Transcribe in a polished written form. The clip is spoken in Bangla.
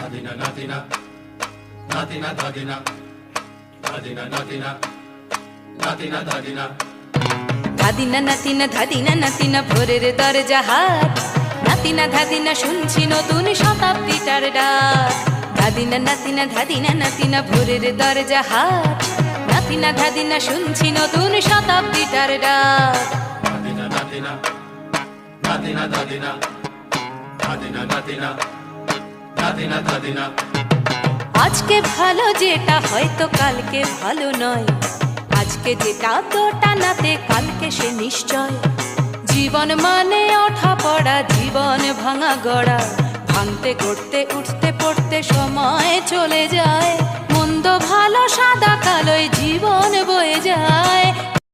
Nadina, Nadina, Nadina, Nadina, Nadina, Nadina, Nadina, Nadina. ধাদিনা নাতিনা ধাদিনা নাতিনা ভোরের দরজা হাট, নাতিনা ধাদিনা শুনছি নতুন শতাব্দীটার ডাক। ধাদিনা নাতিনা ধাদিনা নাতিনা ভোরের দরজা হাট, নাতিনা ধাদিনা শুনছি নতুন শতাব্দীটার ডাক। Nadina, Nadina, Nadina, Nadina, Nadina, Nadina, Nadina, Nadina. আজকে ভালো যেটা হয়তো কালকে ভালো নয়, আজকে যেটা তো টানাতে কালকে সে নিশ্চয়। জীবন মানে ওঠা পড়া, জীবন ভাঙা গড়া, ভাঙতে করতে উঠতে পড়তে সময় চলে যায়। মন্দ ভালো সাদা কালোয় জীবন বয়ে যায়।